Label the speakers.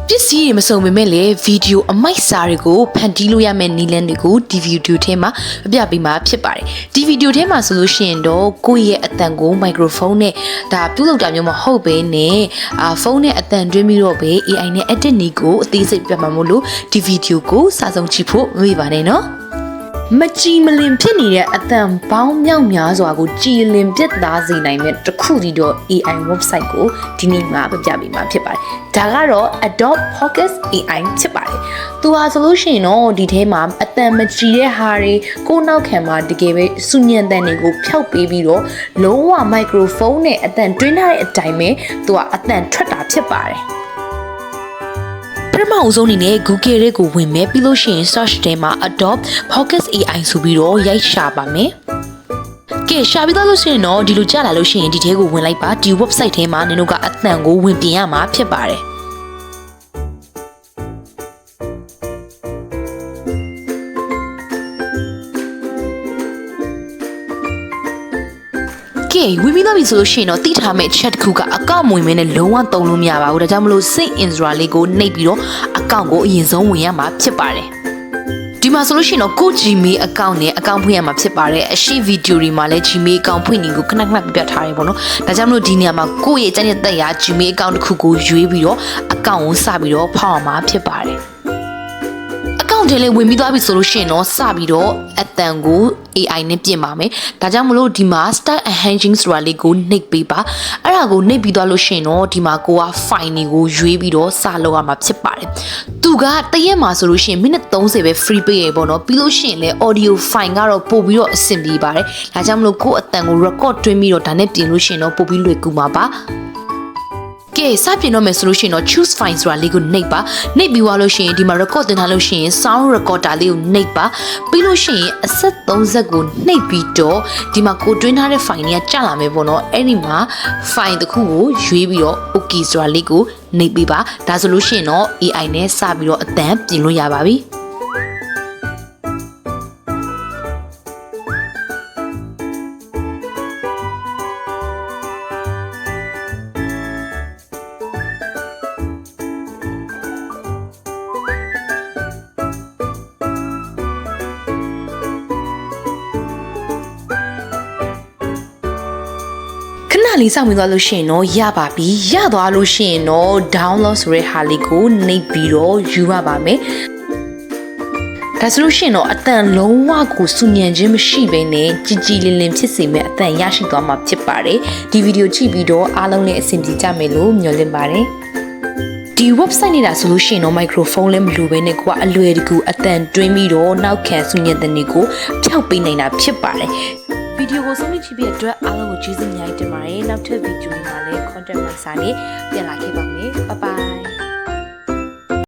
Speaker 1: ပစ္စည်းတွေမစုံပေမဲ့လည်းဗီဒီယိုအမိုက်စာတွေကိုဖန်တီးလို့ရမယ့်နည်းလမ်းတွေကိုဒီဗီဒီယိုထဲမှာပြပေးမှာဖြစ်ပါတယ်ဒီဗီဒီယိုထဲမှာဆိုလို့ရှိရင်တော့ကိုယ့်ရဲ့အသံကိုမိုက်ခရိုဖုန်းနဲ့ဒါပြုလုပ်တာမျိုးမဟုတ်ဘဲနဲ့ဖုန်းနဲ့အသံတွင်းပြီးတော့ပဲ AI နဲ့ edit နည်းကိုအသေးစိတ်ပြမှာမို့လို့ဒီဗီဒီယိုကိုစာဆုံးကြည့်ဖို့မမေ့ပါနဲ့နော်မကြည်မလင်ဖြစ်နေတဲ့အတန်ပေါင်းမြောက်များစွာကိုကြည်လင်ပြတ်သားစေနိုင်မဲ့တစ်ခုတည်းတော့ AI website ကိုဒီနေ့မှာပြပေးမှာဖြစ်ပါတယ်။ဒါကတော့ Adobe Focus AI ဖြစ်ပါတယ်။သူဟာဆိုလို့ရှိရင်တော့ဒီထဲမှာအတန်မကြည်တဲ့ဟာတွေကိုနောက်ခံမှာတကယ်ပဲစူညံတန်တွေကိုဖျောက်ပေးပြီးတော့လုံးဝ microphone နဲ့အတန်တွင်းထားတဲ့အတိုင်းပဲသူကအတန်ထွက်တာဖြစ်ပါတယ်။ပထမအဆုံးအနေနဲ့ Google ရဲ့ကိုဝင်မယ်ပြီးလို့ရှိရင် search ထဲမှာ Adobe Focus AI ဆိုပြီးတော့ရိုက်ရှာပါမယ်။ကဲရှာပြီးတော့လို့ရှိရင်တော့ဒီလိုကြာလာလို့ရှိရင်ဒီထဲကိုဝင်လိုက်ပါဒီ website ထဲမှာနင်တို့ကအသံကိုဝင်ပြင်ရမှာဖြစ်ပါတယ်။ကဲဝင်ပြီးတော့ပြီဆိုလို့ရှိရင်တော့တိထားမဲ့ chat တစ်ခုကအကောင့်ဝင်မင်းနဲ့လုံးဝသုံးလို့မရပါဘူးဒါကြောင့်မလို့ Sync Intra လေးကိုနှိပ်ပြီးတော့အကောင့်ကိုအရင်ဆုံးဝင်ရမှာဖြစ်ပါတယ်ဒီမှာဆိုလို့ရှိရင်တော့ကို Gmail အကောင့်နဲ့အကောင့်ဖွင့်ရမှာဖြစ်ပါတယ်အရှိဗီဒီယိုတွေမှာလည်း Gmail အကောင့်ဖွင့်နေကိုခဏခဏပြတ်ထားတယ်ပေါ့နော်ဒါကြောင့်မလို့ဒီနေရာမှာကိုယ့်ရဲ့ကျန်တဲ့တက်ရ Gmail အကောင့်တစ်ခုကိုရွေးပြီးတော့အကောင့်ကိုစပြီးတော့ဖောက်အောင်မှာဖြစ်ပါတယ်အကောင့်ထဲလေးဝင်ပြီးသွားပြီဆိုလို့ရှိရင်တော့စပြီးတော့အတန်ကို AI နဲ့ပြင်ပါမယ်။ဒါကြောင့်မလို့ဒီမှာ start enhancing ဆိုတာလေးကိုနှိပ်ပေးပါ။အဲ့ဒါကိုနှိပ်ပြီးသွားလို့ရှိရင်တော့ဒီမှာကိုက file တွေကိုရွေးပြီးတော့စလုပ်ရမှာဖြစ်ပါတယ်။သူကတရက်မှာဆိုလို့ရှိရင်မိနစ်30ပဲ free ပေးရပေါ့နော်။ပြီးလို့ရှိရင်လည်း audio file ကတော့ပို့ပြီးတော့အဆင်ပြေပါတယ်။ဒါကြောင့်မလို့ကိုအတန်ကို record တွင်းပြီးတော့ဒါနဲ့ပြင်လို့ရှိရင်တော့ပို့ပြီးလွယ်ကူမှာပါ။ကဲစပြင်တော့မယ်ဆိုလို့ရှိရင်တော့ choose file ဆိုတာလေးကိုနှိပ်ပါနှိပ်ပြီးသွားလို့ရှိရင်ဒီမှာ record တင်ထားလို့ရှိရင် sound recorder လေးကိုနှိပ်ပါပြီးလို့ရှိရင်အဆက်30ကိုနှိပ်ပြီးတော့ဒီမှာကိုတွင်းထားတဲ့ file တွေကကျလာမယ်ပေါ့နော်အဲ့ဒီမှာ file တစ်ခုကိုရွေးပြီးတော့ okay ဆိုတာလေးကိုနှိပ်ပြီးပါဒါဆိုလို့ရှိရင်တော့ AI နဲ့စပြီးတော့အသံပြင်လို့ရပါပြီလေးစောင့်ပြီးသွားလို့ရှိရင်တော့ရပါပြီရသွားလို့ရှိရင်တော့ download ဆိုတဲ့ဟာလေးကိုနှိပ်ပြီးတော့ယူရပါမယ်ဒါဆိုလို့ရှိရင်တော့အတန်လုံးဝကိုစူညံခြင်းမရှိဘဲနဲ့ကြည်ကြည်လင်လင်ဖြစ်စေမယ့်အတန်ရရှိသွားမှာဖြစ်ပါတယ်ဒီဗီဒီယိုကြည့်ပြီးတော့အားလုံးနဲ့အဆင်ပြေကြမယ်လို့မျှော်လင့်ပါတယ်ဒီ website နေတာဆိုလို့ရှိရင်တော့ microphone လည်းမလိုဘဲနဲ့ကိုကအလွယ်တကူအတန်တွင်းပြီးတော့နောက်ခံစူညံတဲ့နေကိုဖျောက်ပေးနိုင်တာဖြစ်ပါတယ်ဗီဒီယိုကိုဆုံးဖြတ်ကြည့်ပြီးအတွက်အားလုံးကိုကျေးဇူးအများကြီးတင်ပါတယ်နောက်ထပ်ဗီဒီယိုမှာလည်း content မှာစာနဲ့ပြန်လာခဲ့ပါမယ် bye bye